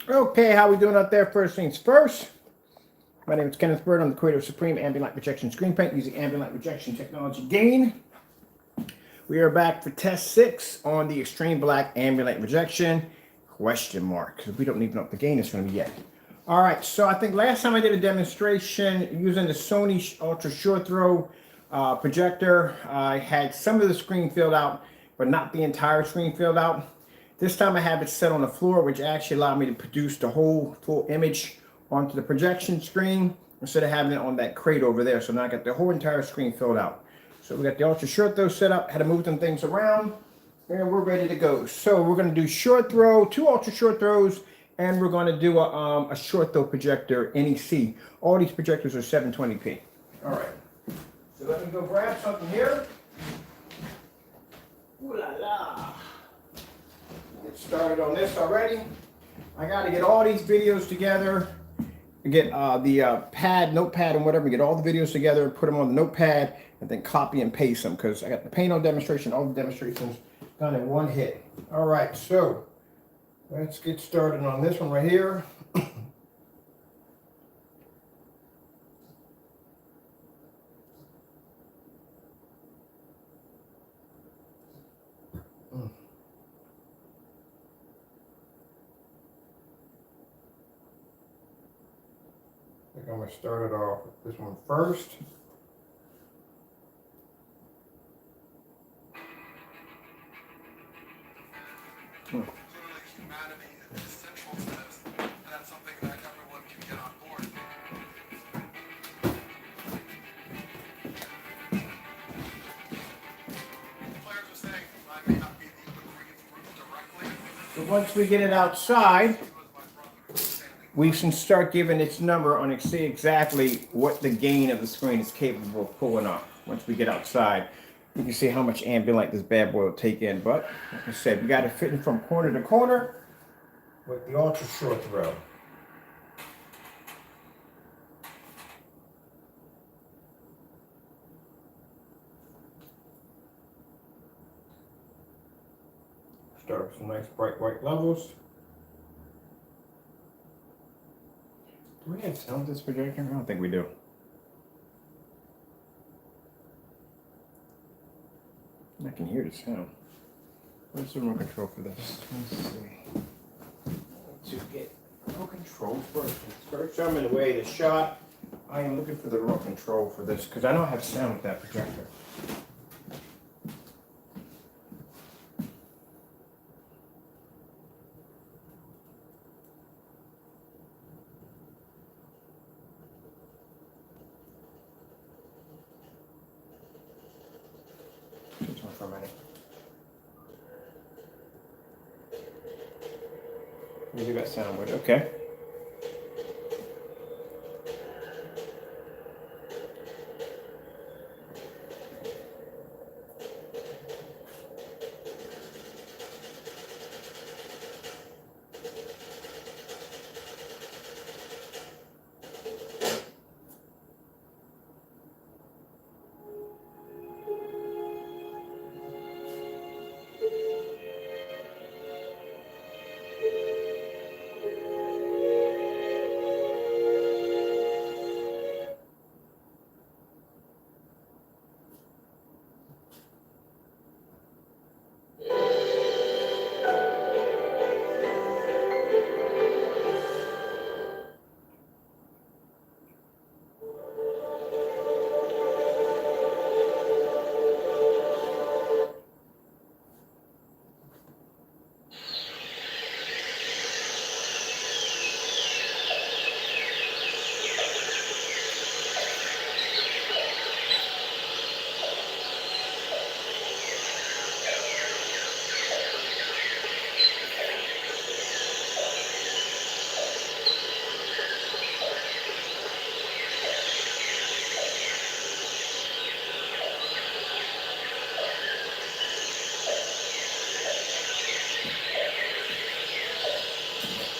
Okay, how we doing out there? First things first. My name is Kenneth Bird. I'm the creator of Supreme Ambient Light Rejection Screen Paint using ambient light rejection technology gain. We are back for test 6 on the extreme black ambient light rejection question mark, because we don't even know what the gain is going to be yet. All right, so I think last time I did a demonstration using the Sony Ultra Short Throw projector. I had some of the screen filled out, but not the entire screen filled out. This time I have it set on the floor, which actually allowed me to produce the whole full image onto the projection screen instead of having it on that crate over there. So now I got the whole entire screen filled out. So we got the Ultra Short Throw set up, had to move some things around, and we're ready to go. So we're going to do short throw, 2 Ultra Short Throws, and we're going to do a short throw projector NEC. All these projectors are 720p. All right. So let me go grab something here. Ooh la la. Get started on this already. I got to get all these videos together. Get the pad, notepad, and whatever. Get all the videos together, put them on the notepad, and then copy and paste them because I got the paint on demonstration, all the demonstrations done in one hit. All right, so let's get started on this one right here. I think I'm going to start it off with this one first. Clearly, humanity is essential to this, and that's something that everyone can get on board. Players are saying I may not be the agreed group directly. So once we get it outside, we can start giving its number on it, see exactly what the gain of the screen is capable of pulling off. Once we get outside, you can see how much ambient light this bad boy will take in. But like I said, we got it fitting from corner to corner with the Ultra Short Throw. Start with some nice bright white levels. Do we have sound with this projector? I don't think we do. I can hear the sound. Where's the remote control for this? Let's see. To get remote control first. First, I'm in the way of the shot. I am looking for the remote control for this because I don't have sound with that projector. For a minute. We do got sound with it. Okay.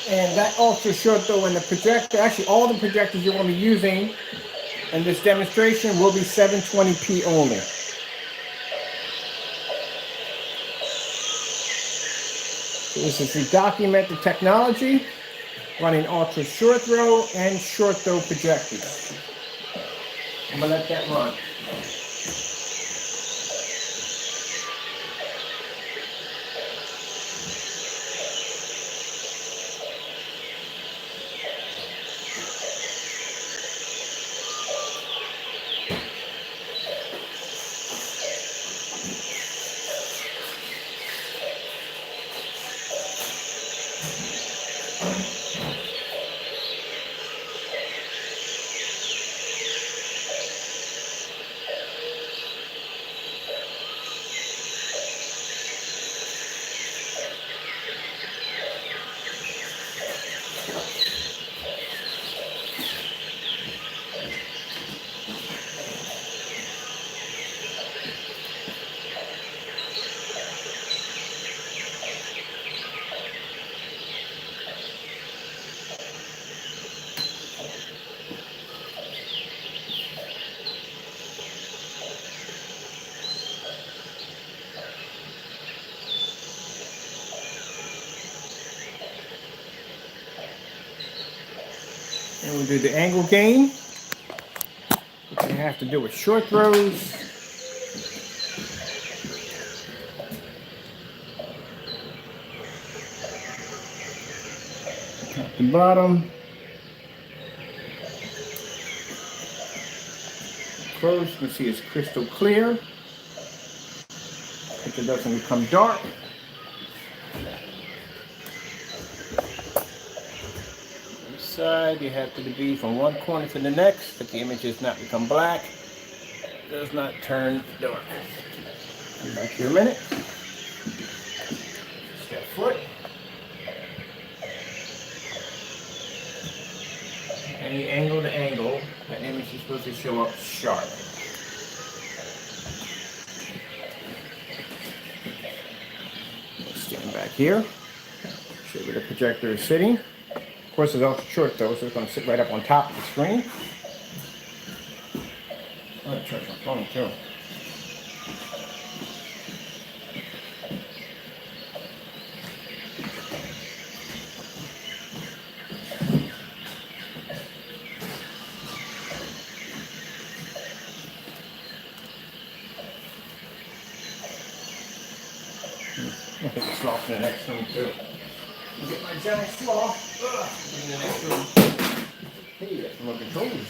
And that Ultra Short Throw in the projector, actually all the projectors you're going to be using in this demonstration will be 720p only. So this is to document the technology running ultra short throw and short throw projectors. I'm gonna let that run. And we'll do the angle gain, which you have to do with short throws. Top to bottom. Close, you can see it's crystal clear. If it doesn't become dark. Side, you have to be from one corner to the next, but the image does not become black, does not turn dark. Come back here a minute. Step foot. Any angle to angle, that image is supposed to show up sharp. Stand back here. Show you where the projector is sitting. Of course, it's ultra short though, so it's going to sit right up on top of the screen. I'm going to charge my phone too. I think it's locked in the next room too. I'll get my giant slaw in the next room. Hey, that's some controls.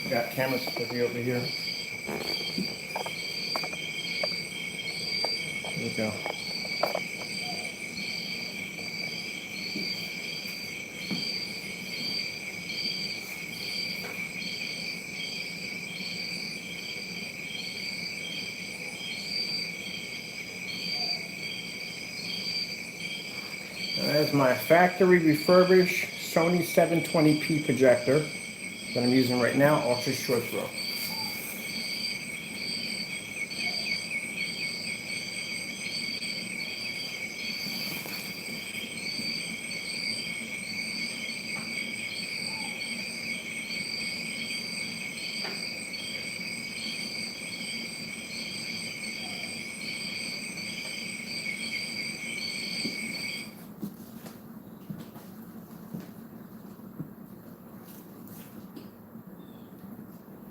Got cameras over here. There we go. That's my factory refurbished Sony 720p projector that I'm using right now, ultra short throw.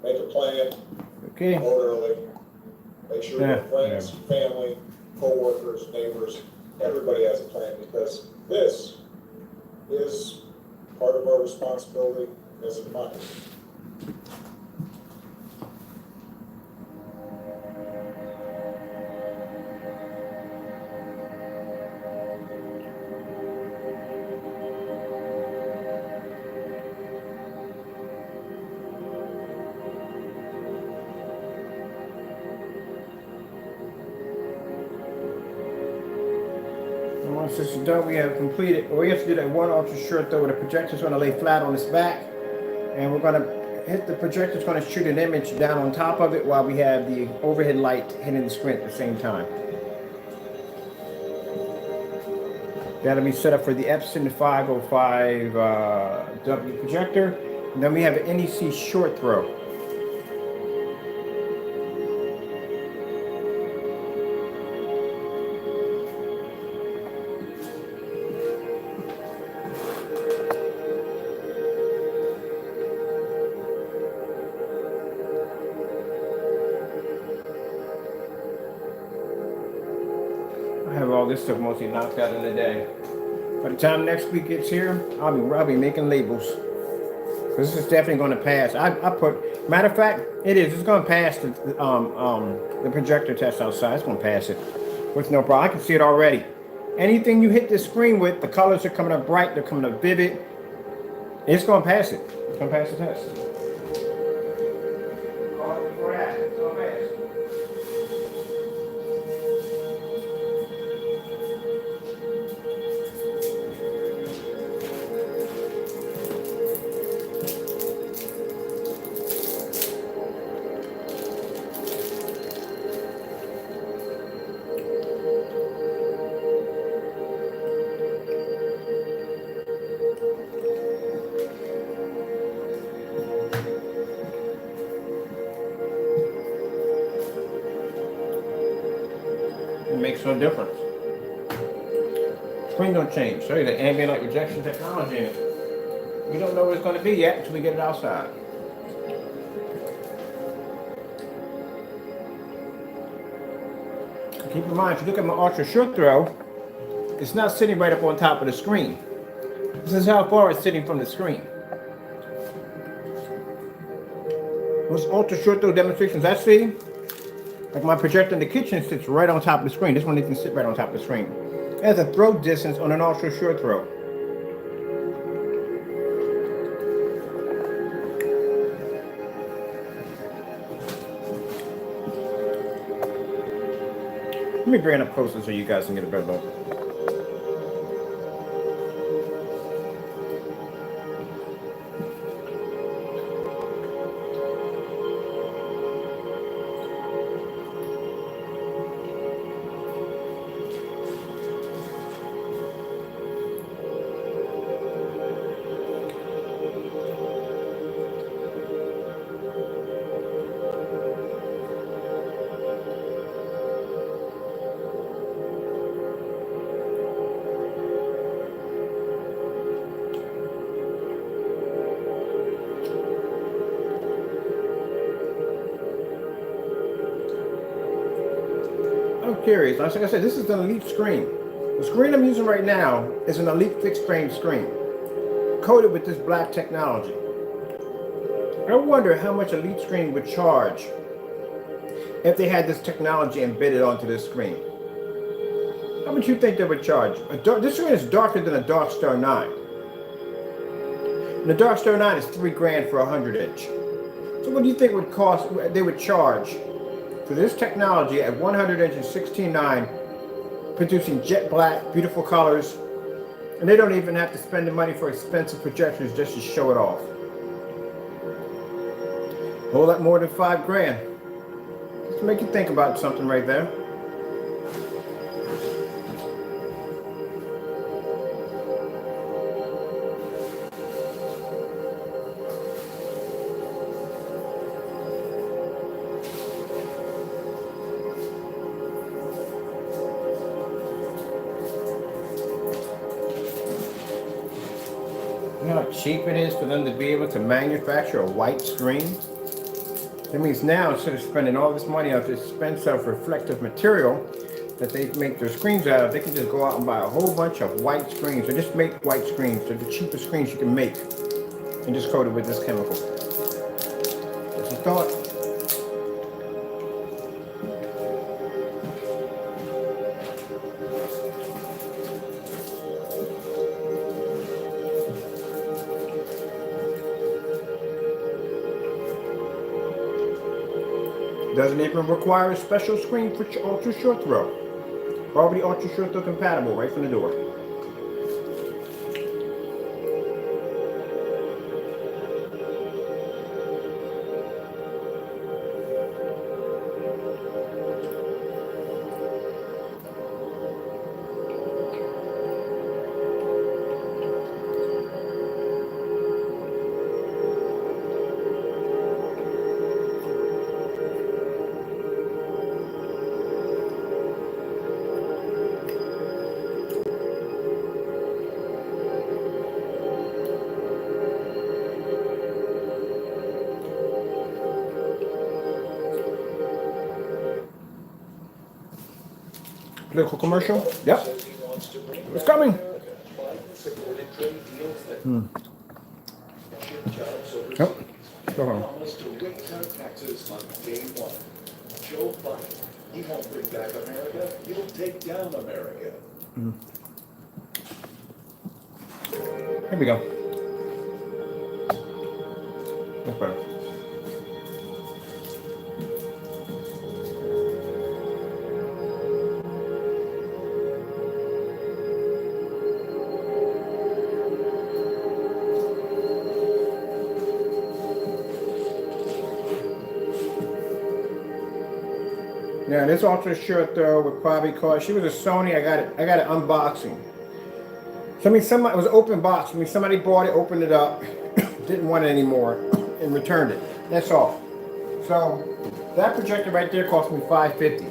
Make a plan, Okay. vote early, make sure your friends, family, co-workers, neighbors, everybody has a plan, because this is part of our responsibility as a democracy. this is done, we have completed. We have to do that one ultra short throw where the projector's going to lay flat on its back, and we're going to hit the projector's going to shoot an image down on top of it while we have the overhead light hitting the screen at the same time. That'll be set up for the Epson 505 W projector, and then we have an NEC short throw. I have all this stuff mostly knocked out in a day. By the time next week gets here, I'll be making labels. This is definitely going to pass. I put, matter of fact, it's going to pass the projector test outside. It's going to pass it with no problem. I can see it already. Anything you hit the screen with, the colors are coming up bright, they're coming up vivid. It's going to pass it. It's going to pass the test. It makes no difference. Screen don't change. So the ambient light rejection technology in it. We don't know what it's going to be yet until we get it outside. Keep in mind, if you look at my ultra short throw, it's not sitting right up on top of the screen. This is how far it's sitting from the screen. Most ultra short throw demonstrations I see, like my projector in the kitchen sits right on top of the screen. This one doesn't sit right on top of the screen. It has a throw distance on an ultra short throw. Let me bring it up closer so you guys can get a better look. I'm curious. Like I said, this is an Elite screen. The screen I'm using right now is an Elite fixed frame screen, coated with this black technology. I wonder how much Elite screen would charge if they had this technology embedded onto this screen. How much you think they would charge? This screen is darker than a Dark Star 9. And the Dark Star 9 is $3 grand for a 100-inch. So what do you think would cost? They would charge for this technology at 100-inch and 16:9, producing jet black, beautiful colors, and they don't even have to spend the money for expensive projectors just to show it off. A whole lot more than $5 grand. Just to make you think about something right there. You know how cheap it is for them to be able to manufacture a white screen? That means now, instead of spending all this money on this expensive reflective material that they make their screens out of, they can just go out and buy a whole bunch of white screens, or just make white screens. They're the cheapest screens you can make, and just coat it with this chemical. Just a thought. Doesn't even require a special screen for ultra short throw. Already ultra short throw compatible right from the door. political commercial. Yep. It's coming. Yep. Go on. Joe Biden, he won't bring back America, he'll take down America. Here we go. That's better. Yeah, this Ultra shirt though would probably cost. She was a Sony. I got it unboxing. So I mean, it was an open box. I mean, somebody bought it, opened it up, didn't want it anymore, and returned it. That's all. So that projector right there cost me $550.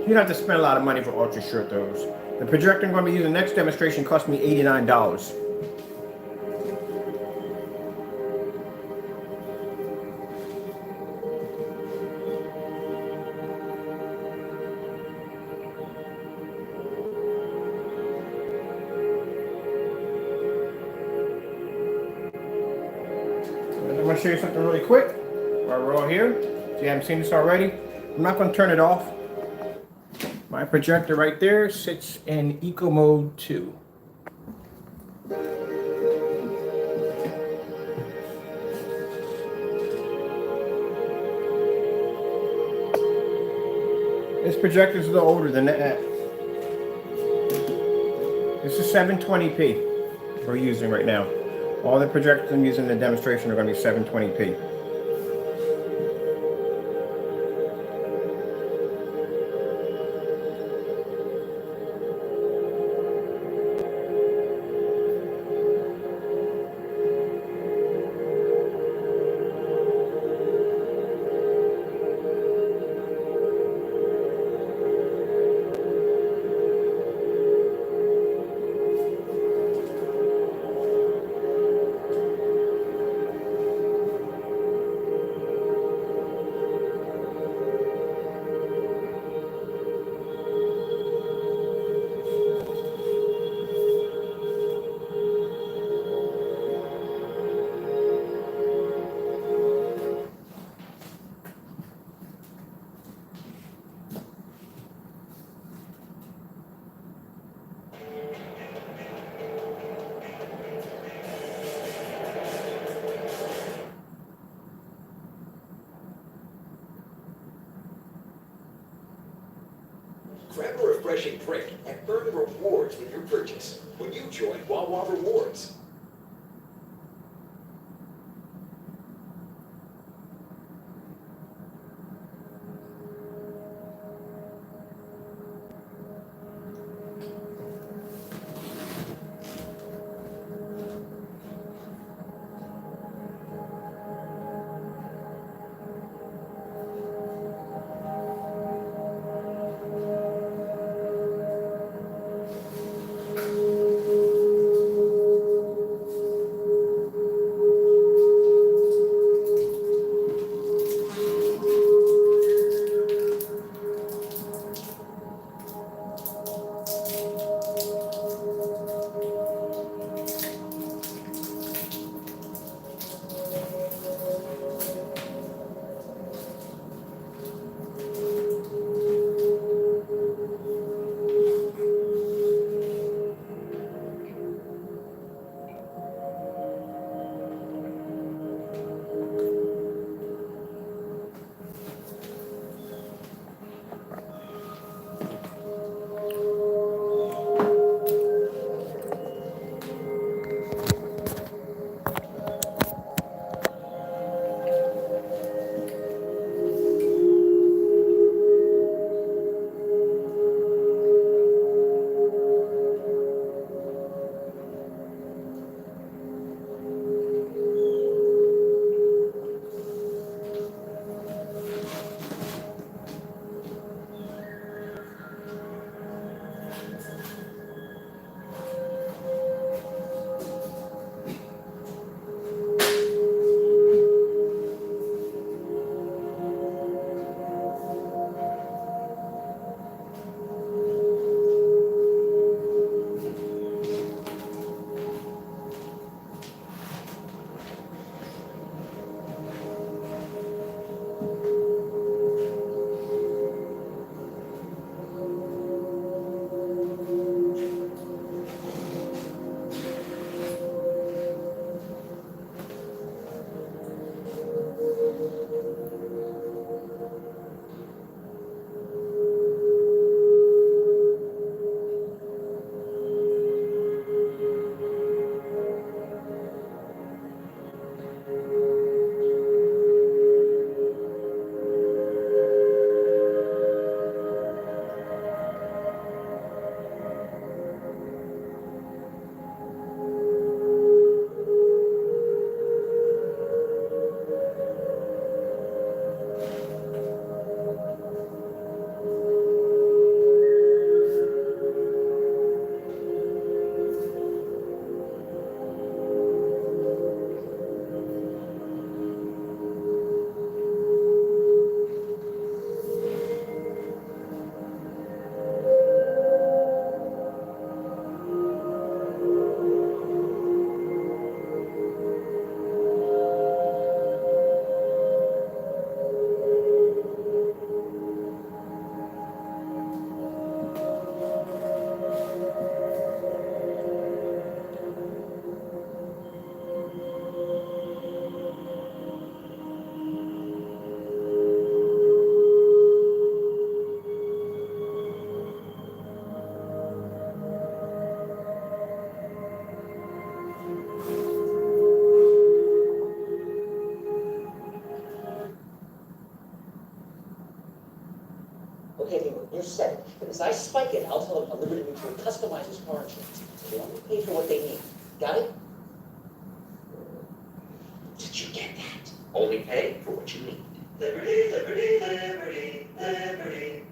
You don't have to spend a lot of money for Ultra shirt those. The projector I'm going to be using next demonstration cost me $89. I'm going to show you something really quick while we're all here. If you haven't seen this already, I'm not going to turn it off. My projector right there sits in Eco Mode 2. This projector is a little older than that. This is 720p we're using right now. All the projectors I'm using in the demonstration are going to be 720p. Grab a refreshing drink and earn rewards with your purchase when you join Wawa Rewards. Okay, Leroy, you're set. And as I spike it, I'll tell them Liberty Mutual customizes car insurance. They only pay for what they need. Got it? Did you get that? Only pay for what you need. Liberty, liberty, liberty, liberty.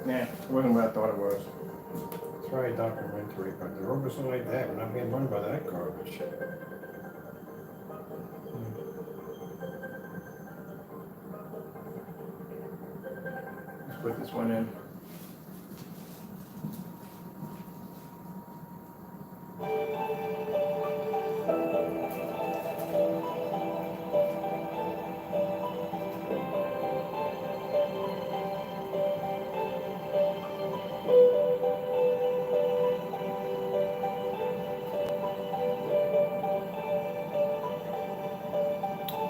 Yeah, it wasn't what I thought it was. That's right, documentary, but the road wasn't like that. We're not being run by that garbage. Let's put this one in.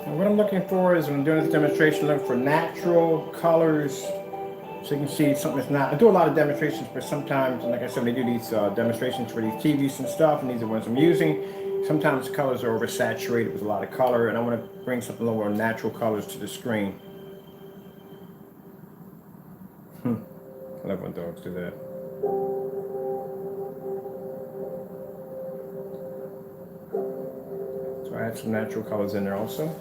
And what I'm looking for is when I'm doing this demonstration, looking for natural colors. So you can see something that's not, I do a lot of demonstrations, but sometimes, like I said, when I do these demonstrations for these TVs and stuff, and these are the ones I'm using, sometimes colors are oversaturated with a lot of color, and I want to bring something a little more natural colors to the screen. I love when dogs do that. So I add some natural colors in there also.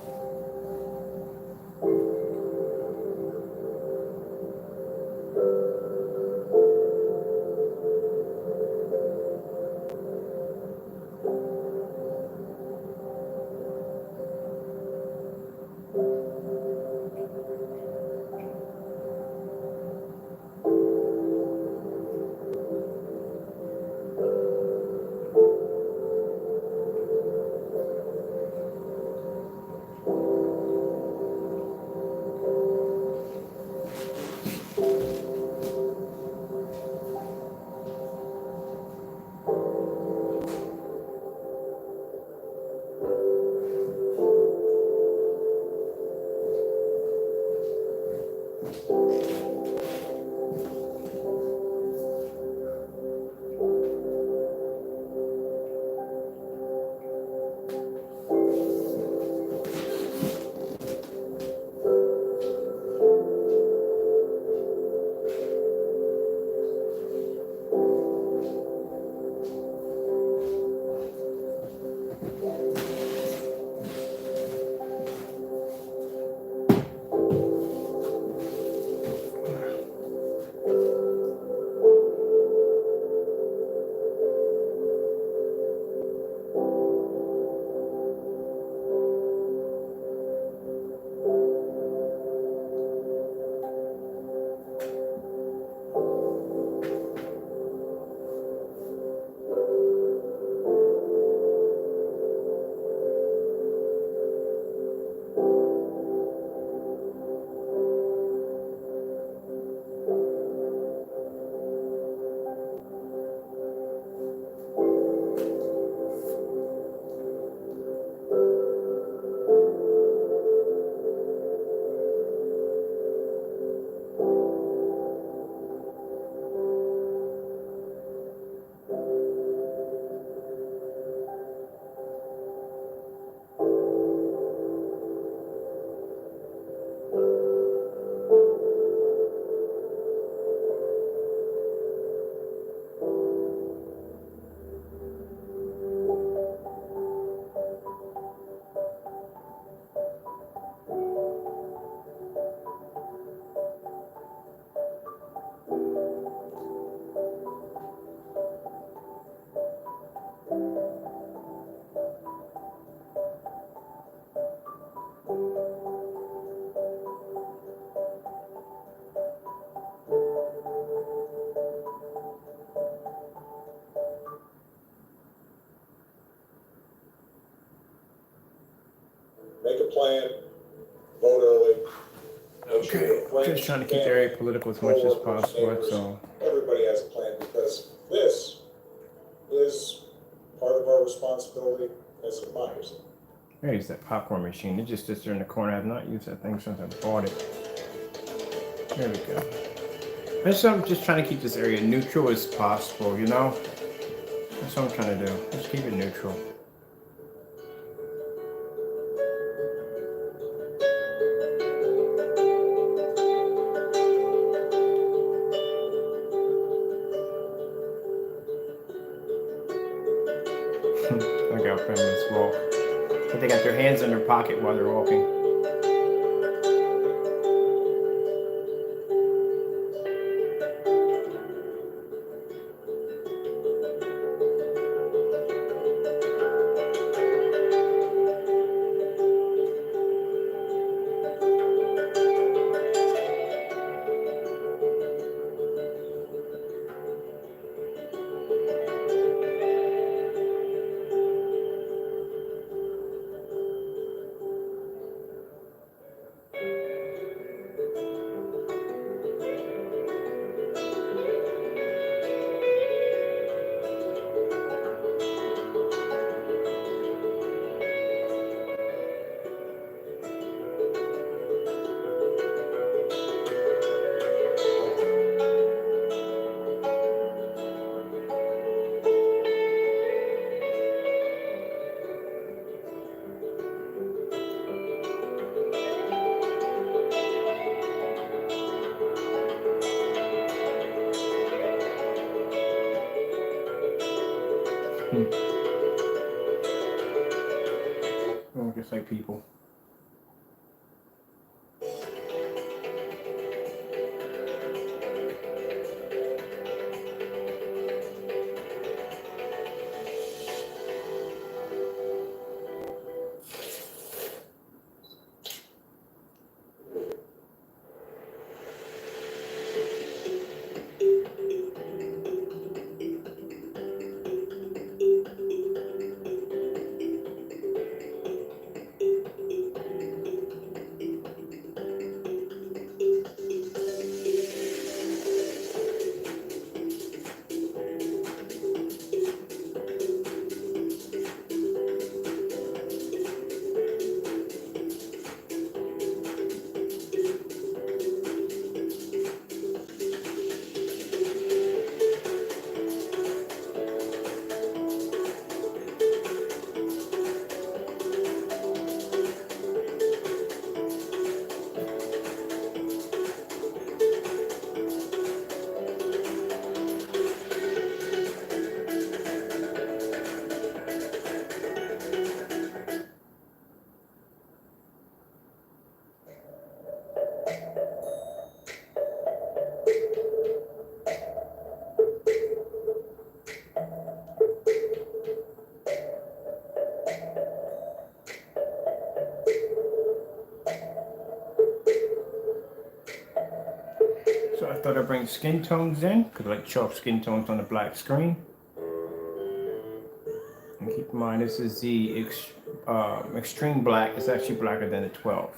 Make a plan, vote early. Make sure your Okay, friends, just trying to keep the area family, political as much as coworkers, possible. neighbors, That's all. everybody has a plan because this is part of our responsibility as admirers. I use that popcorn machine. It just sits there in the corner. I've not used that thing since I bought it. There we go. I'm just trying to keep this area neutral as possible, you know? That's what I'm trying to do. Just keep it neutral. Look how families walk. But they got their hands in their pocket while they're walking. Oh, just like people. So I thought I'd bring skin tones in, because I like to show off skin tones on the black screen. And keep in mind, this is the extreme black. It's actually blacker than the 12.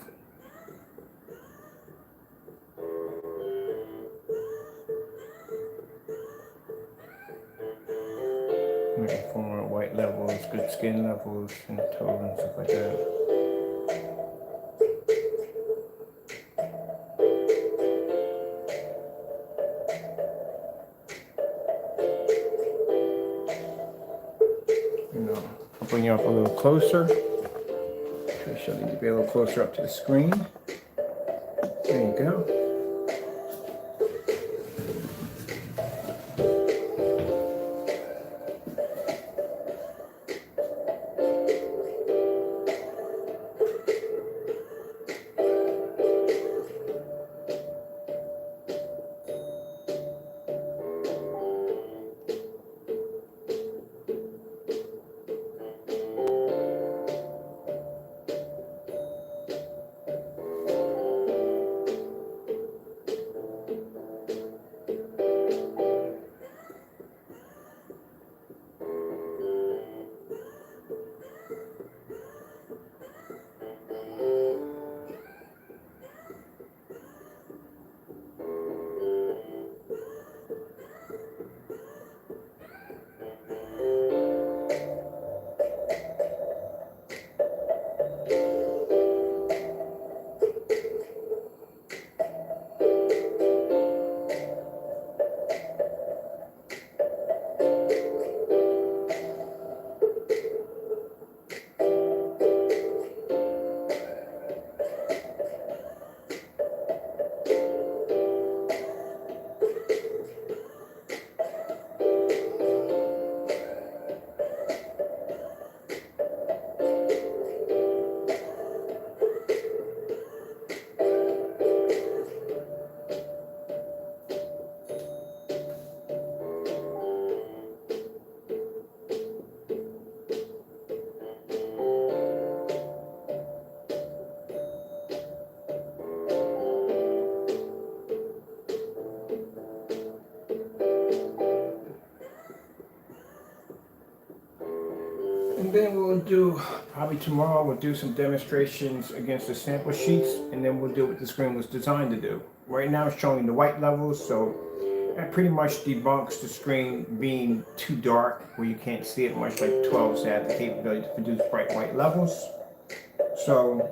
Making form white levels, good skin levels, and toes and stuff like that. I'll bring you up a little closer. I should need to be a little closer up to the screen. There you go. And then we'll do, probably tomorrow, we'll do some demonstrations against the sample sheets, and then we'll do what the screen was designed to do. Right now it's showing the white levels, so that pretty much debunks the screen being too dark, where you can't see it, much like 12s have the capability to produce bright white levels. So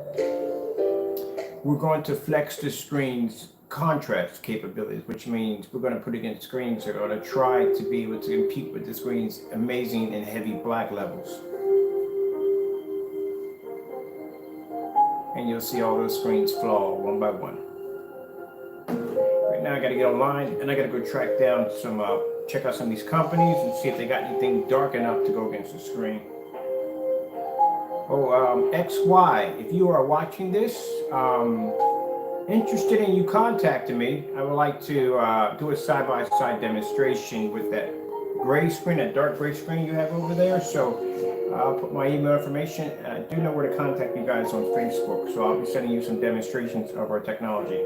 we're going to flex the screen's contrast capabilities, which means we're going to put against screens that are going to try to be able to compete with the screen's amazing and heavy black levels. And you'll see all those screens fall one by one. Right now I gotta get online and I gotta go track down some, check out some of these companies and see if they got anything dark enough to go against the screen. Oh, XY, if you are watching this, interested in you contacting me, I would like to do a side-by-side demonstration with that gray screen, that dark gray screen you have over there. So I'll put my email information, and I do know where to contact you guys on Facebook. So I'll be sending you some demonstrations of our technology.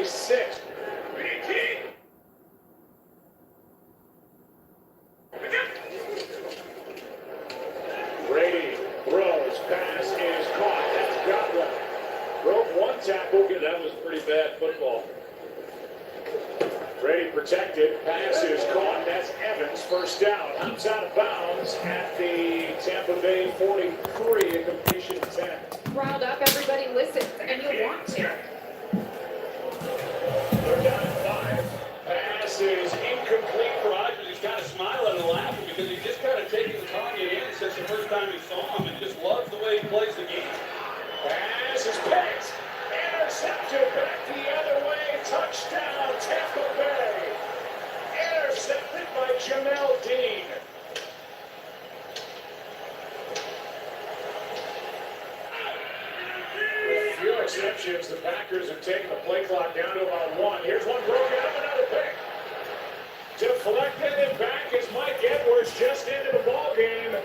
26. Brady throws, pass is caught. That's Godwin. Broke one tackle. That was pretty bad football. Brady protected, pass is caught. That's Evans, first down. Comes out of bounds at the Tampa Bay 43, a completion 10. Riled up, everybody listens, and you want to. They're down at 5. Pass is incomplete. Rodgers, he's kind of smiling and laughing because he's just kind of taking Kanye in since the first time he saw him and just loves the way he plays the game. Pass is picked. Intercepted back the other way. Touchdown, Tampa Bay. Intercepted by Jamel Dean. With few exceptions, the Packers have taken the play clock down to about 1. Here's one broken up, another pick. Deflected and back is Mike Edwards just into the ball game,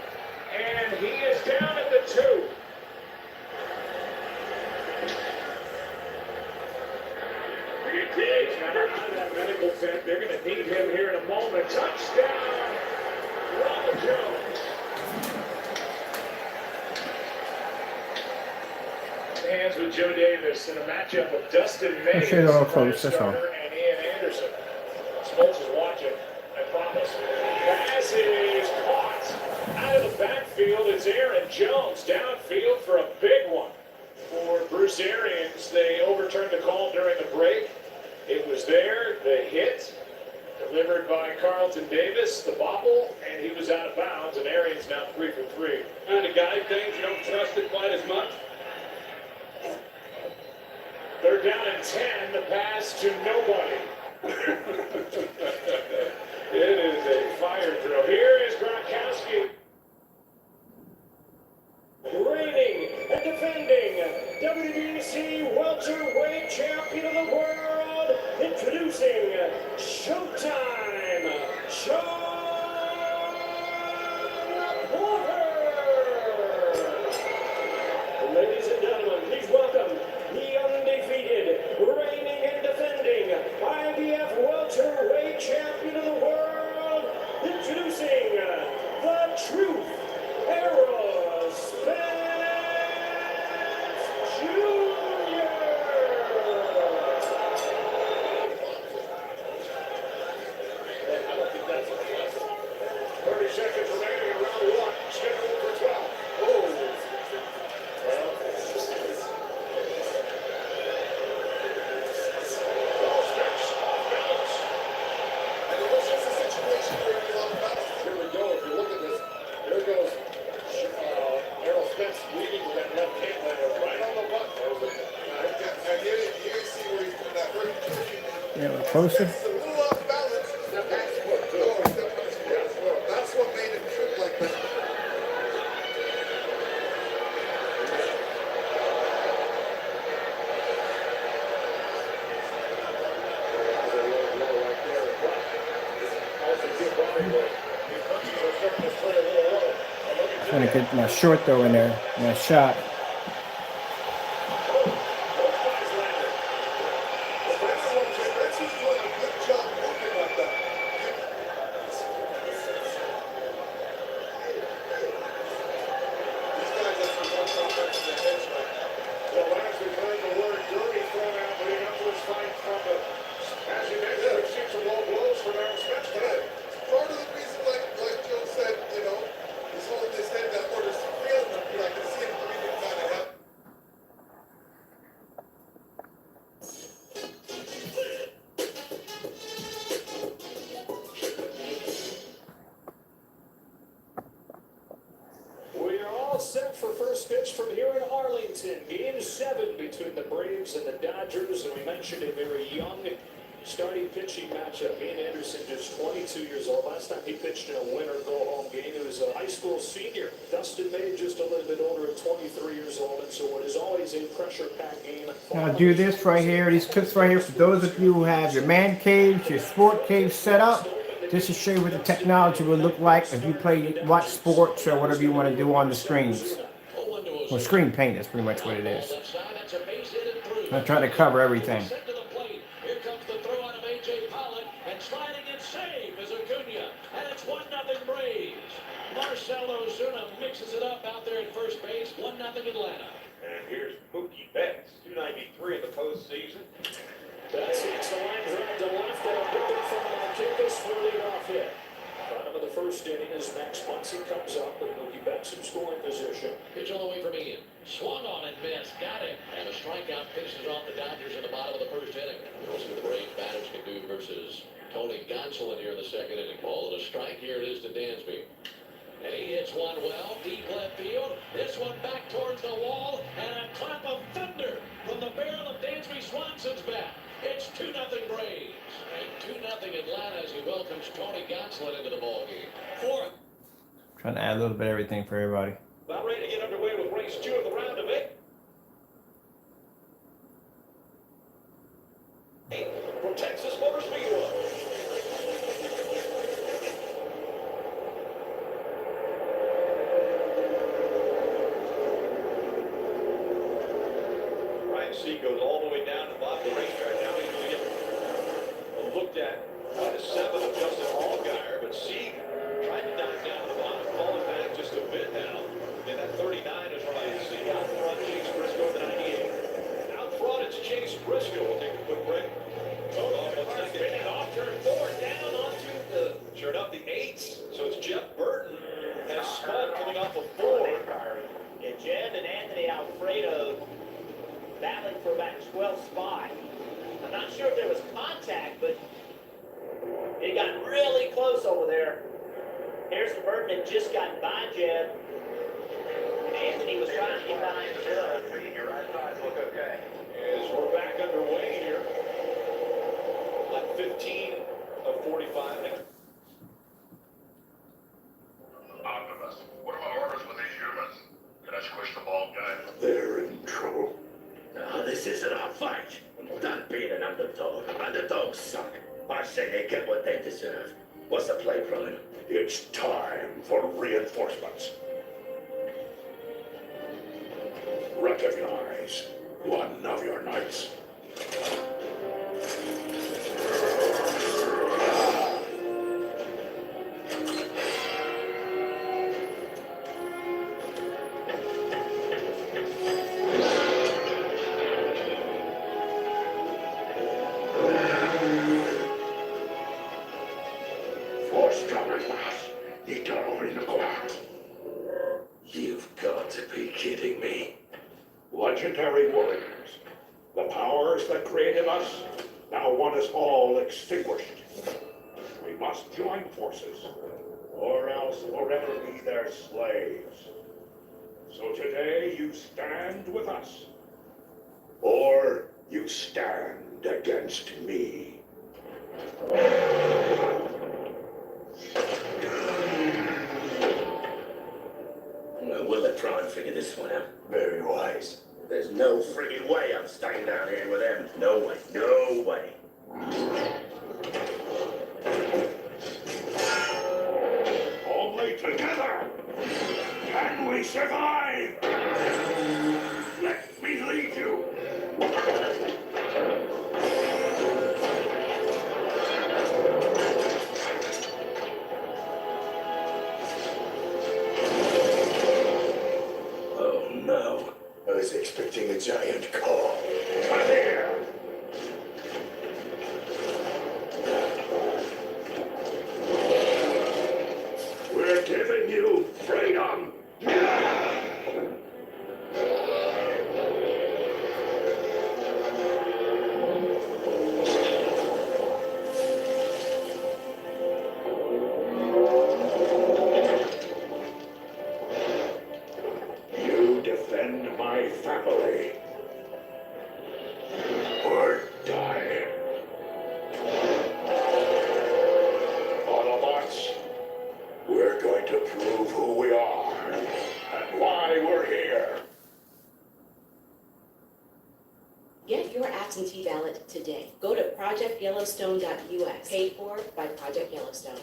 and he is down at the 2. He's not out of that medical tent. They're going to need him here in a moment. Touchdown, Ronald Jones. Hands with Joe Davis in a matchup of Dustin May Should all close, that's all. and Ian Anderson. Smoltz is watching, I promise. Pass is caught out of the backfield. It's Aaron Jones downfield for a big one. For Bruce Arians, they overturned the call during the break. It was there, the hit, delivered by Carlton Davis, the bobble, and he was out of bounds, and Arians now 3 for 3. Kind of guy things, you don't trust it quite as much. They're down at 10, the pass to nobody. It is a fire drill. Here is Gronkowski. Reigning and defending WBC welterweight champion of the world, introducing Showtime, Sean Porter. Ladies and gentlemen, please welcome the undefeated, reigning and defending IBF welterweight champion of the world, introducing the Truth Harold Spence Jr. 30 seconds remaining in round 1. Scheduled for 12. Oh. Well, Here we go. If you look at this, there goes Errol Spence leading with that left hand right on the button. And you see where he's doing that very pushing. Yeah, we're closer. It's a little off balance. That's what made him trip like that. Trying to get my short throw in there, my shot. Part of the reason, like Joe said, you know, is holding his head that orders feeling him. I can see him breathing kind of heavy. we are all set for first pitch from here in Arlington. Game 7 between the Braves and the Dodgers, and we mentioned a very young starting pitching matchup. Ian Anderson, just 22 years old. Last time he pitched in a winner-go-home game, he was a high school senior. Dustin May, just a little bit older at 23 years old, and so what is always a pressure-packed game. Now do this right here, these clips right here, for those of you who have your man caves, your sport caves set up. This is show you what the technology will look like if you watch sports or whatever you want to do on the screens. Screen paint is pretty much what it is. I'm trying to cover everything. closes it up out there at first base, 1-0 Atlanta. And here's Mookie Betts, 293 in the postseason. Betts hits the line drive to left and a booking from Marquez for a leadoff hit. Bottom of the first inning as Max Muncy comes up with Mookie Betts in scoring position. Pitch all the way from Ian. Swung on and missed. Got him. And a strikeout finishes off the Dodgers in the bottom of the first inning. We'll see what the Braves batters can do versus Tony Gonsolin here in the second inning. Ball and a strike. Here it is to Dansby. And he hits one well, deep left field. This one back towards the wall. And a clap of thunder from the barrel of Dansby Swanson's bat. It's 2-0 Braves. And 2-0 Atlanta as he welcomes Tony Gonsolin into the ballgame. Fourth. Trying to add a little bit of everything for everybody. About ready to get underway with race 2 of the round of 8. From Texas Motor Speedway. Ryan Sieg goes all the way down to the bottom of the racetrack. Now he's going to get looked at by the 7 of Justin Allgaier, but Sieg tried to dive down to the bottom, falling back just a bit now. And that 39 is Ryan Sieg. Out front, Chase Briscoe at the 98. Out front, it's Chase Briscoe. We'll take a quick break. Hold on, let's spinning off turn 4, down onto the, sure enough, the 8s. So it's Jeff Burton has spun coming off a 4. And Jed and Anthony Alfredo battling for about 12th spot. I'm not sure if there was contact, but it got really close over there. Harrison Burton had just gotten by Jed. Anthony was trying to get behind the hill. Your right sides look okay. As we're back underway here. Lap 15 of 45. Optimus, what are my orders with these humans? Can I squish the bald guy? They're in trouble. No, this isn't our fight. I'm done being an underdog. Underdogs suck. I say they get what they deserve. What's the play, Brian? It's time for reinforcements. Recognize one of your knights. You've got to be kidding me. Legendary warriors. The powers that created us now want us all extinguished. We must join forces, or else forever be their slaves. So today you stand with us, or you stand against me. We'll let Tron figure this one out. Very wise. There's no friggin' way I'm staying down here with them. No way. No way. Only together can we survive. Let me lead you. I was expecting a giant call. Come here! We're giving you freedom! You defend my family. Or die. Autobots, we're going to prove who we are and why we're here. Get your absentee ballot today. Go to projectyellowstone.us. Paid for by Project Yellowstone.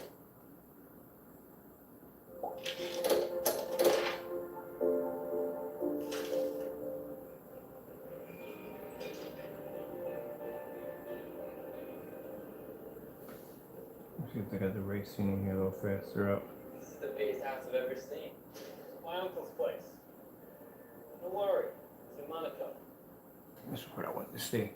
See if they got the racing in here a little faster up. This is the biggest house I've ever seen. My uncle this place. Don't worry, it's in Monaco. This is what I want to see.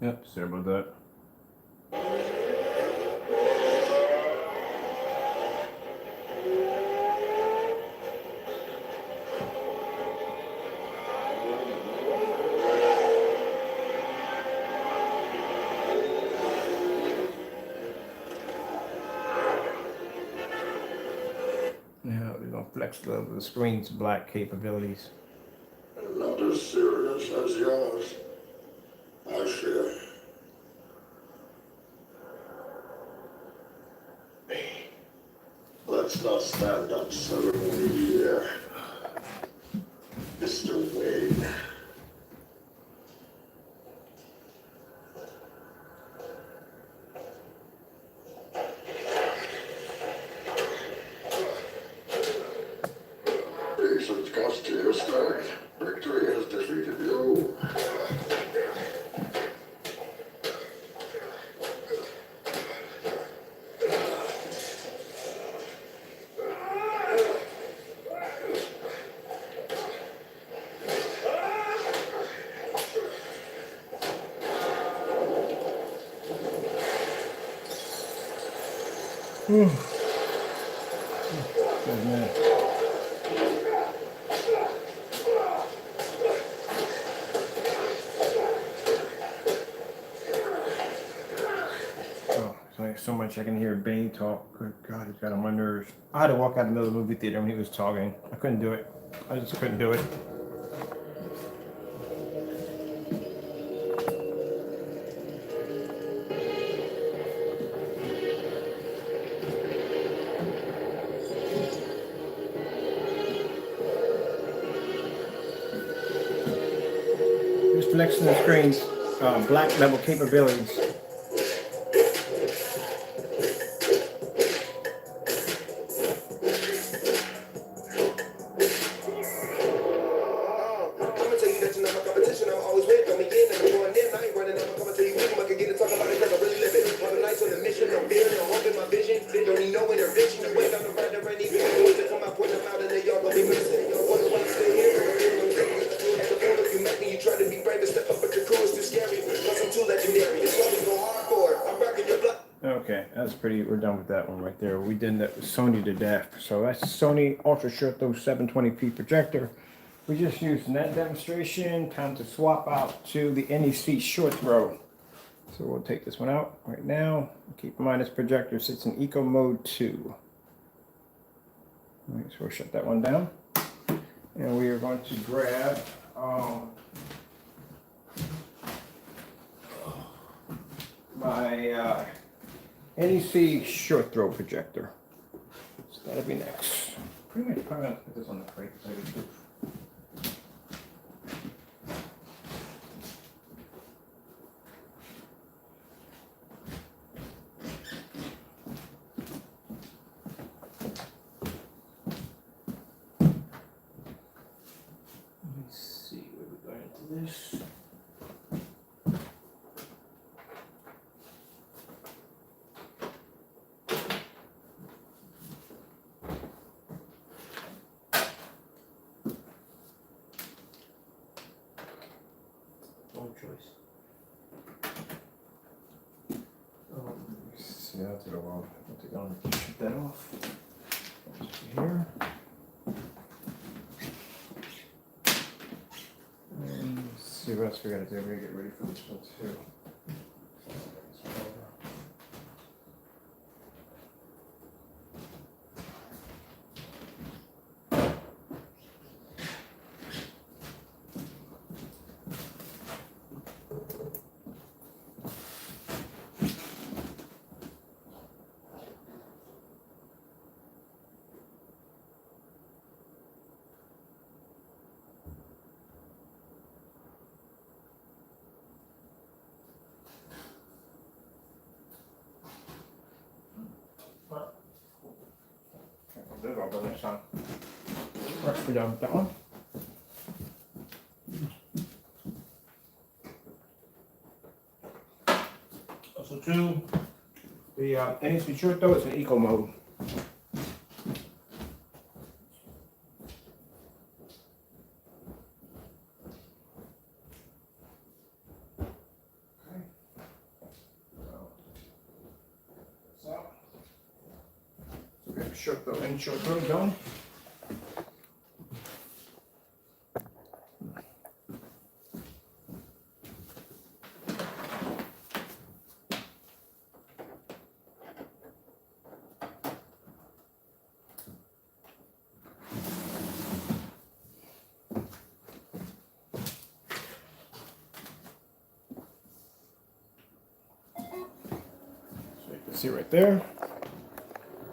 Yep, sorry about that. Now we're gonna flex the screen's black capabilities. Not as serious as yours, I fear. Let's not stand on ceremony here, Mr. Wayne. Patience cost you strength. Victory has defeated you. Good man. Oh, there's so much I can hear Bane talk. Good God, he's got on my nerves. I had to walk out of the middle of the movie theater when he was talking. I couldn't do it. I just couldn't do it. Just flexing the screen's black level capabilities. Okay, that's pretty, we're done with that one right there. We did that with Sony to death. So that's Sony Ultra Short Throw 720p projector. We just used in that demonstration. Time to swap out to the NEC Short Throw. So we'll take this one out right now. Keep in mind this projector sits in Eco Mode 2. All right, so we'll shut that one down. And we are going to grab my NEC short throw projector. So that'll be next. Pretty much probably gonna put this on the crate so I can do. Let's see where we go into this. own choice. See, that took a while. I'll shut that off. Here. And let's see what else we gotta do. We gotta get ready for this one too. I'll go next time. Right, we're done with that one. Also, too, the NHC short though is in eco mode. So we have a short though and short throw going. See right there,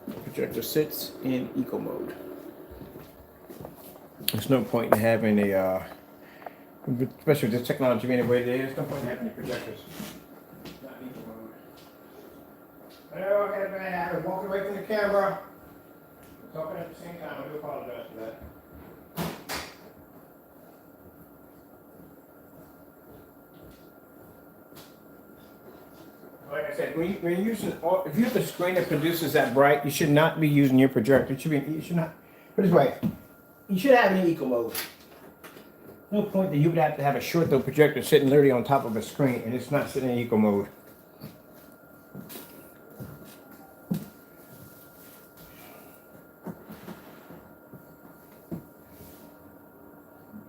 the projector sits in eco mode. There's no point in having a, especially with this technology being the way it is, there's no point in having the projectors not in eco mode. I was walking away from the camera, talking at the same time. I do apologize for that. Like I said, when you're using, if you have a screen that produces that bright, you should not be using your projector. It should be, you should not, put it this way, you should have it in eco mode. No point that you would have to have a short though projector sitting literally on top of a screen and it's not sitting in eco mode.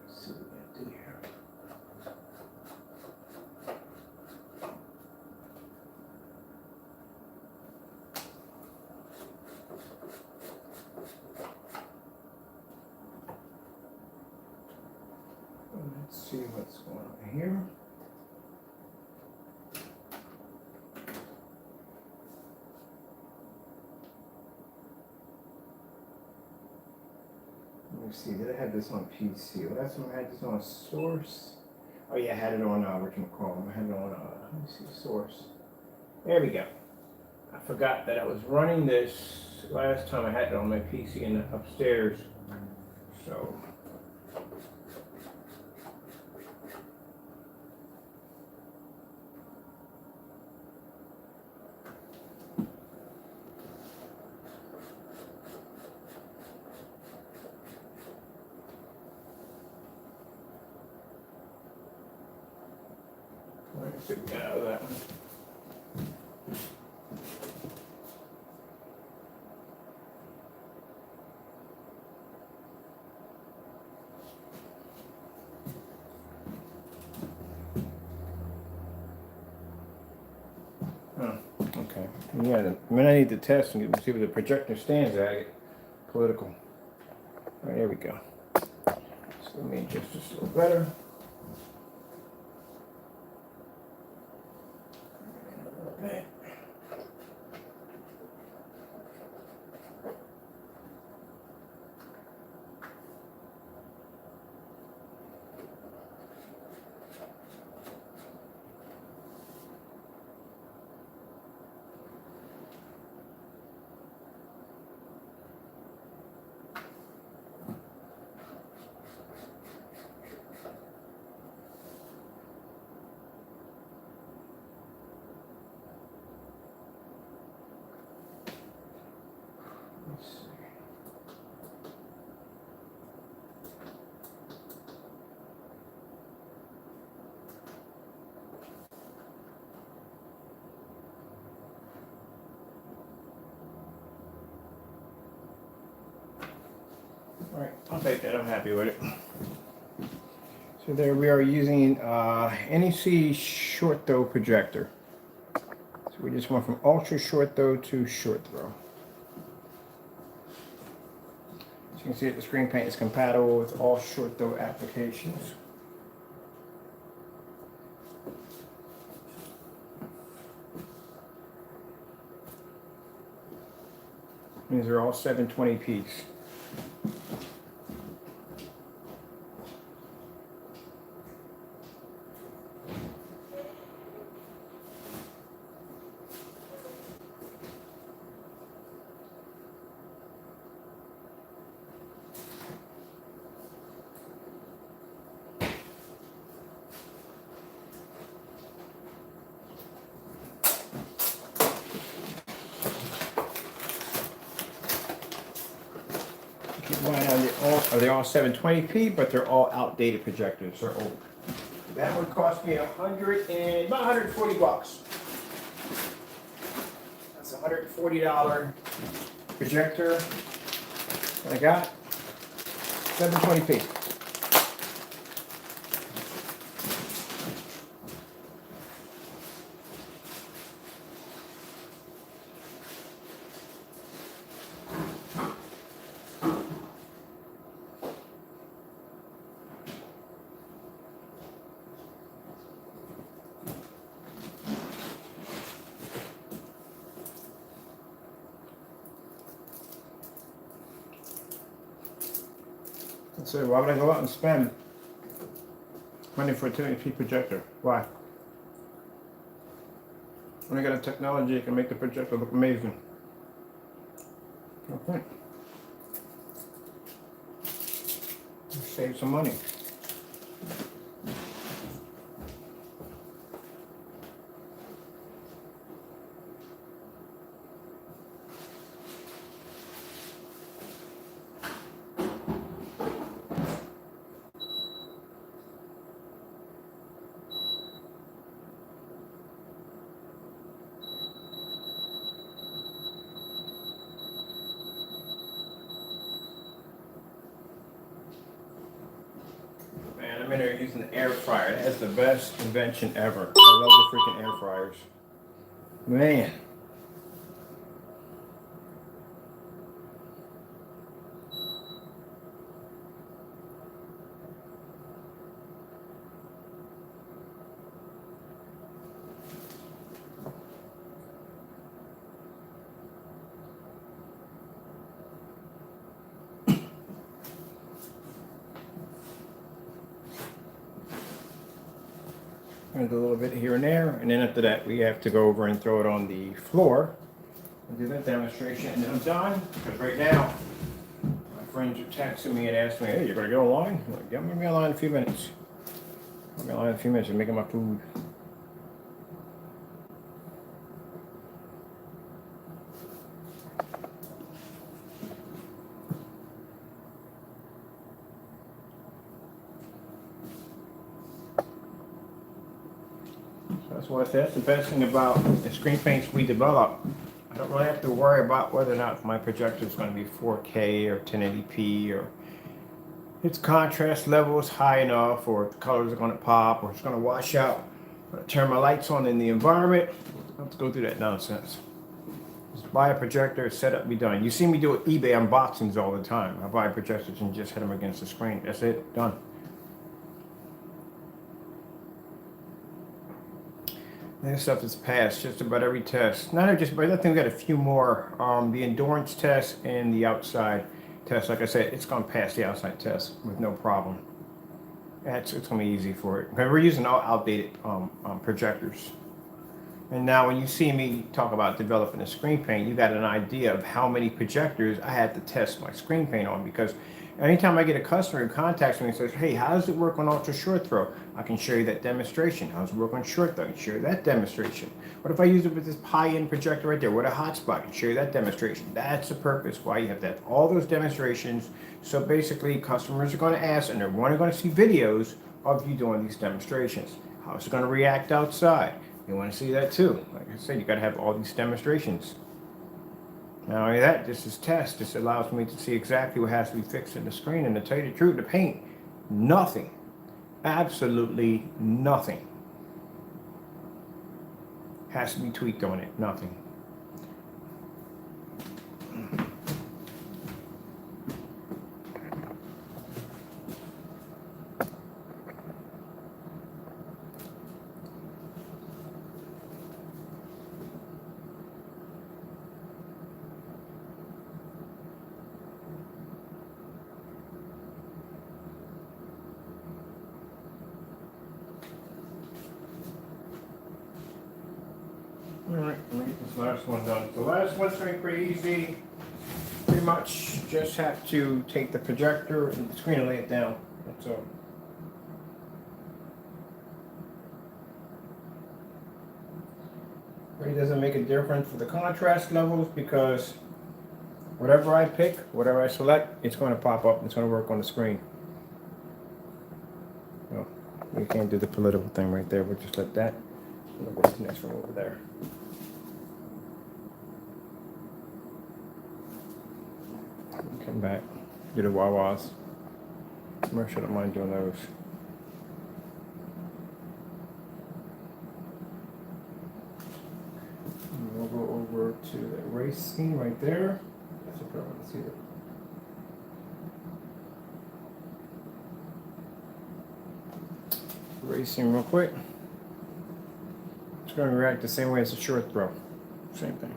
Let's see what we gotta do here. Let's see what's going on here. Let me see, did I have this on PC? Last time I had this on Source. Oh yeah, I had it on, whatchamacallit, I had it on, let me see, Source. There we go. I forgot that I was running this last time I had it on my PC in the upstairs. So. Let's get out of that one. Okay. Yeah, when I need to test and see where the projector stands at, political. All right, there we go. So let me adjust this a little better. Okay. I'll take that. I'm happy with it. So there we are using NEC short throw projector. So we just went from ultra short throw to short throw. As you can see, the screen paint is compatible with all short throw applications. These are all 720p's. They're all 720p, but they're all outdated projectors. They're old. That would cost me about 140 bucks. That's a $140 projector that I got. 720p. So why would I go out and spend money for a 280p projector? Why? When I got a technology that can make the projector look amazing. No point. Save some money. I'm in there using the air fryer. That's the best invention ever. I love the freaking air fryers. Man. And do a little bit here and there, and then after that we have to go over and throw it on the floor and do that demonstration, and then I'm done. Because right now my friends are texting me and asking me, hey, you're gonna get online? I'm like, yeah, I'm gonna be online in a few minutes. I'm gonna be online in a few minutes. I'm making my food. That's why that's the best thing about the screen paints we develop. I don't really have to worry about whether or not my projector is going to be 4K or 1080p, or its contrast level is high enough, or if the colors are going to pop, or it's going to wash out. When I turn my lights on in the environment, I don't have to go through that nonsense. Just buy a projector, set up, be done. You see me do eBay unboxings all the time. I buy projectors and just hit them against the screen. That's it, done. This stuff is passed just about every test. Not just, but I think we got a few more. The endurance test and the outside test. Like I said, it's going to pass the outside test with no problem. It's going to be easy for it. We're using all outdated projectors. And now when you see me talk about developing a screen paint, you got an idea of how many projectors I had to test my screen paint on, because anytime I get a customer who contacts me and says, hey, how does it work on ultra short throw? I can show you that demonstration. How does it work on short throw? I can show you that demonstration. What if I use it with this high-end projector right there? What a hotspot? I can show you that demonstration. That's the purpose why you have to have all those demonstrations. So basically, customers are going to ask, and they're going to see videos of you doing these demonstrations. How it's going to react outside. You want to see that too. Like I said, you got to have all these demonstrations. Not only that, this is test. This allows me to see exactly what has to be fixed in the screen. And to tell you the truth, the paint, nothing. Absolutely nothing has to be tweaked on it. Nothing. Alright, let me get this last one done. The last one's going to be pretty easy. Pretty much just have to take the projector and the screen and lay it down. That's all. Really doesn't make a difference for the contrast levels because whatever I pick, whatever I select, it's going to pop up and it's going to work on the screen. No, we can't do the political thing right there. We'll just let that. We'll go to the next one over there. Come back, get a Wawas. Commercial, don't mind doing those. And we'll go over to the race scene right there. That's what I want to see. Racing real quick. It's going to react the same way as the short throw. Same thing.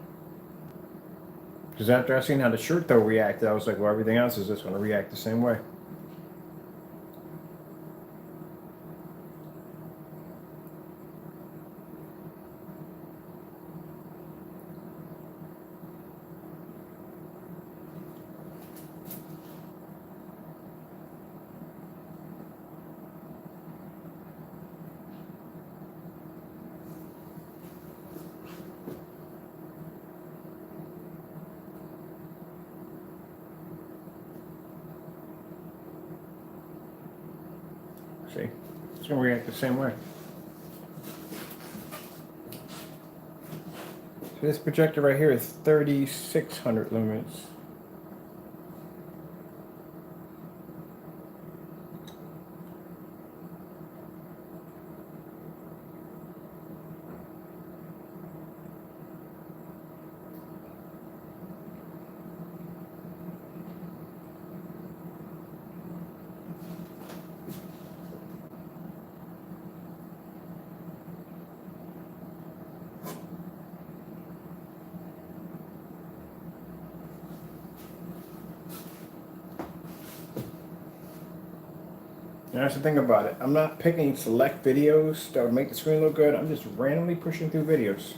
Because after I seen how the short throw reacted, I was like, well, everything else is just going to react the same way. See, it's going to react the same way. So this projector right here is 3600 lumens. And that's the thing about it. I'm not picking select videos that would make the screen look good. I'm just randomly pushing through videos.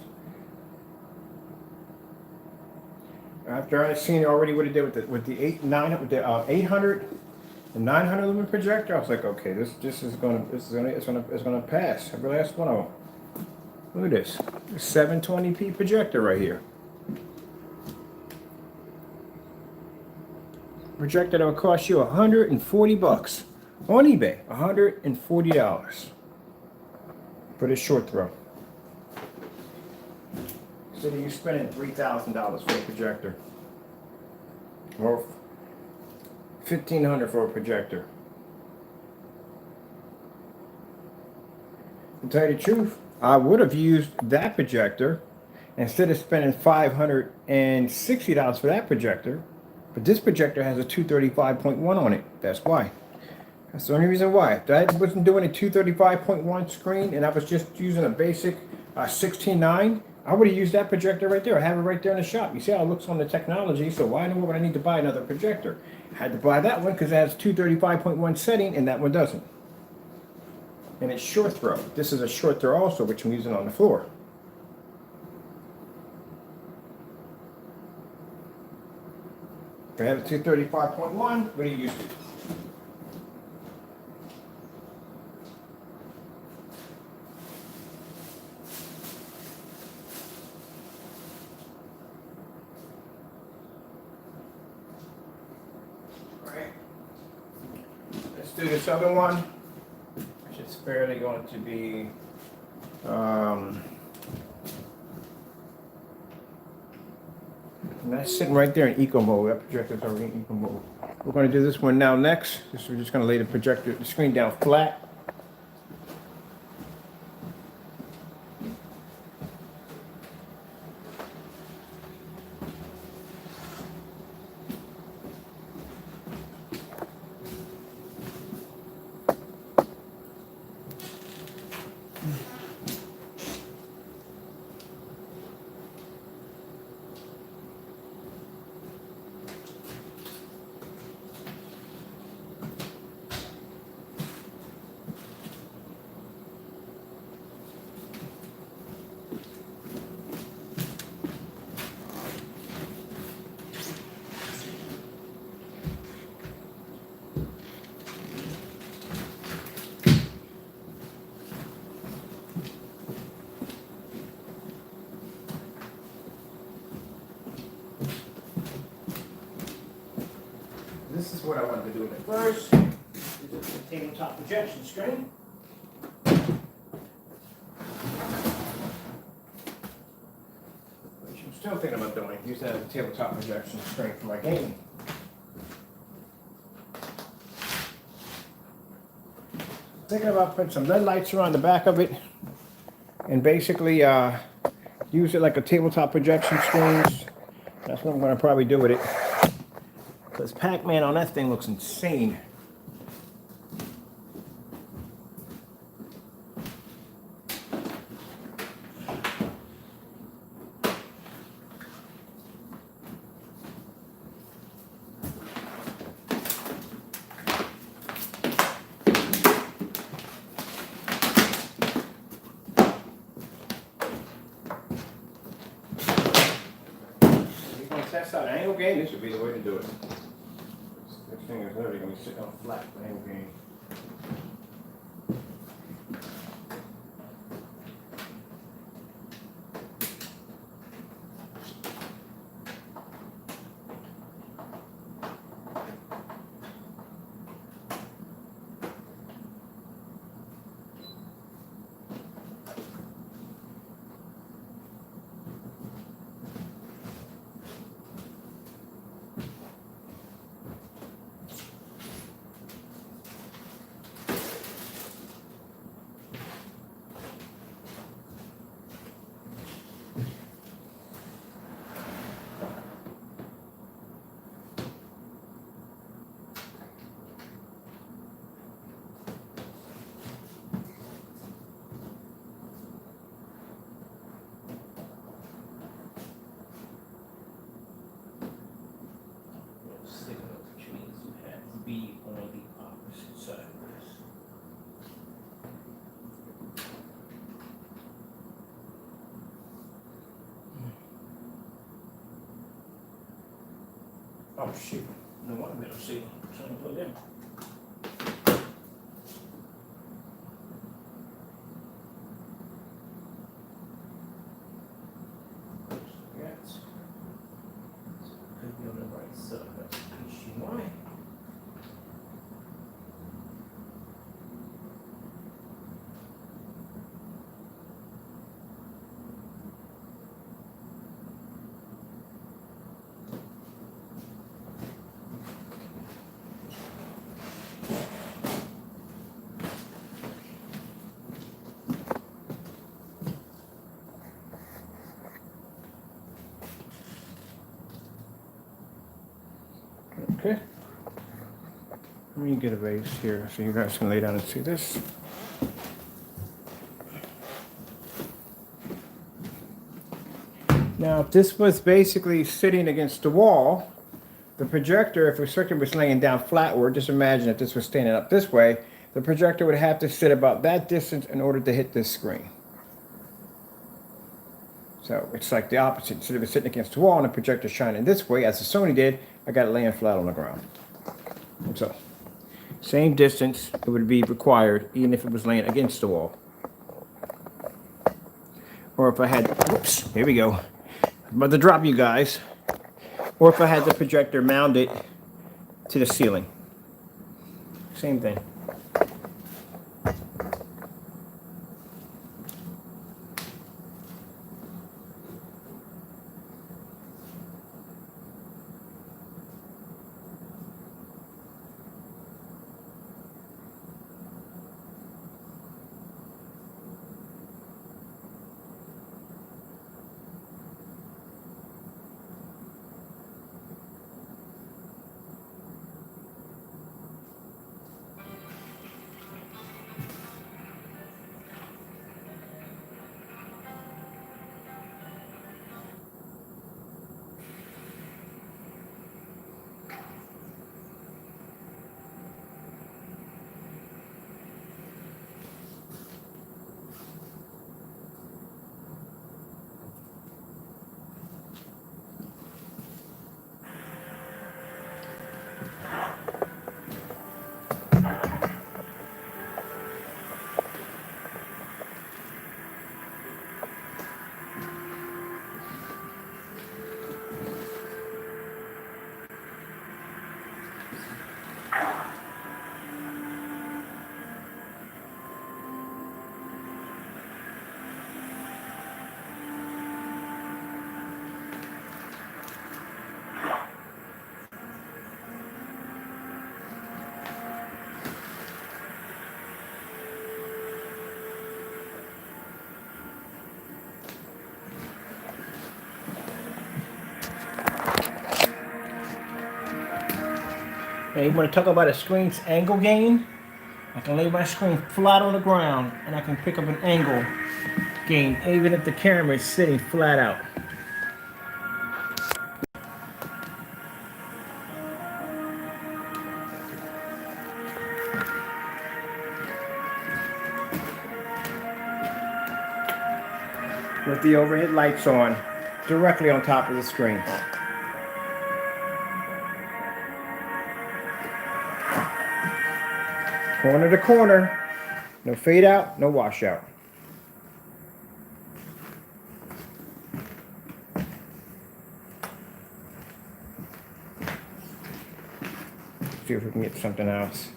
After I've seen already what it did with the 800 and 900 lumen projector, I was like, okay, this is gonna pass. Every last one of them. Look at this, 720p projector right here. Projector that would cost you $140 on eBay. $140 for this short throw. Instead of you spending $3,000 for a projector, or $1,500 for a projector. To tell you the truth, I would have used that projector instead of spending $560 for that projector. But this projector has a 235.1 on it. That's why. That's the only reason why. If I wasn't doing a 235.1 screen and I was just using a basic 16:9, I would have used that projector right there. I have it right there in the shop. You see how it looks on the technology, so why in the world would I need to buy another projector? I had to buy that one because it has 235.1 setting and that one doesn't. And it's short throw. This is a short throw also, which I'm using on the floor. If I have a 235.1, what do you use it? Let's do this other one, which is fairly going to be And that's sitting right there in eco mode. That projector's already in eco mode. We're going to do this one now next. We're just going to lay the screen down flat. This is what I wanted to do at first. This is the tabletop projection screen. Which I'm still thinking about doing. Use that as a tabletop projection screen for my gaming. Thinking about putting some LED lights around the back of it and basically use it like a tabletop projection screens. That's what I'm going to probably do with it. Because Pac-Man on that thing looks insane. If you want to test out an angle game, this would be the way to do it. This thing is literally going to be sitting on flat for the angle game. Stick it up, which means you have to be on the opposite side of this. Oh shoot, no wonder we don't see them. Trying to plug in. Yes. Could be on the right side. That's HDMI. Okay. Let me get a base here so you guys can lay down and see this. Now, if this was basically sitting against the wall, the projector, if the circuit was laying down flatward, just imagine if this was standing up this way, the projector would have to sit about that distance in order to hit this screen. So it's like the opposite. Instead of it sitting against the wall and the projector shining this way, as the Sony did, I got it laying flat on the ground. And so, same distance it would be required even if it was laying against the wall. Or if I had, whoops, here we go. I'm about to drop you guys. Or if I had the projector mounted to the ceiling. Same thing. And you want to talk about a screen's angle gain? I can lay my screen flat on the ground and I can pick up an angle gain even if the camera is sitting flat out. With the overhead lights on, directly on top of the screen. Corner to corner, no fade out, no washout. See if we can get something else.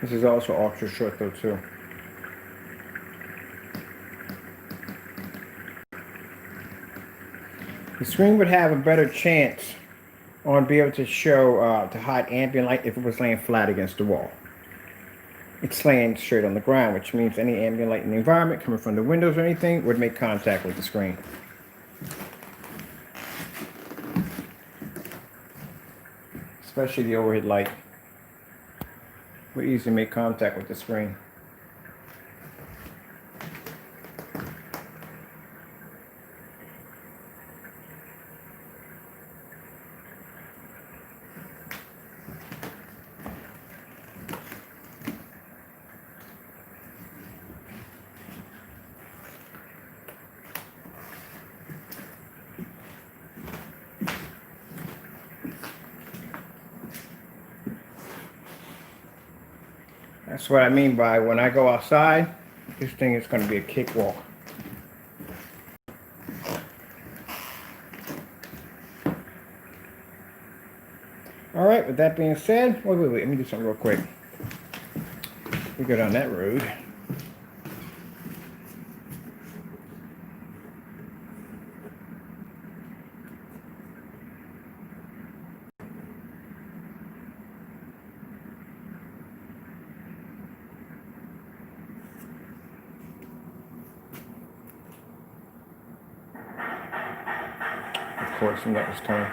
This is also ultra short though too. The screen would have a better chance on being able to show to hide ambient light if it was laying flat against the wall. It's laying straight on the ground, which means any ambient light in the environment coming from the windows or anything would make contact with the screen. Especially the overhead light would easily make contact with the screen. That's what I mean by when I go outside, this thing is going to be a cakewalk. All right, with that being said, wait, let me do something real quick. We go down that road. Of course, and that was time.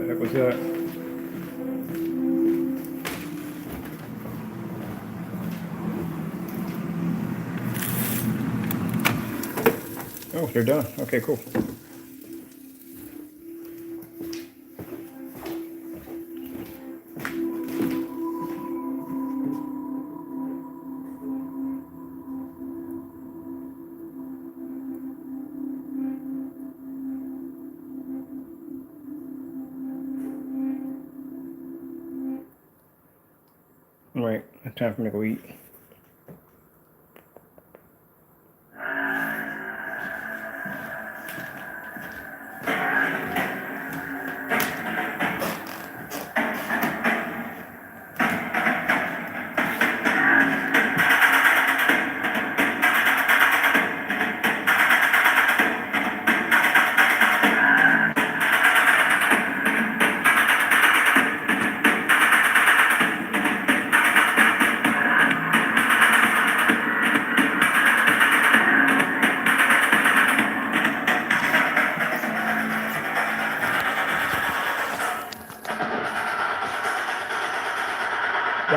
That was it. Oh, they're done. Okay, cool. All right, time for me to go eat.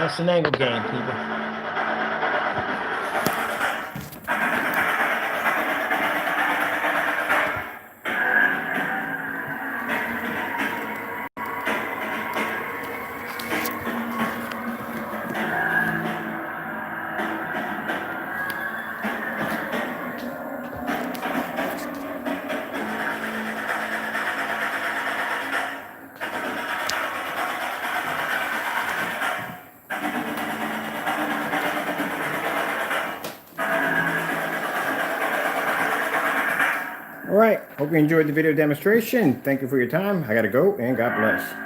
That's an angle game, people. All right, hope you enjoyed the video demonstration. Thank you for your time. I gotta go, and God bless.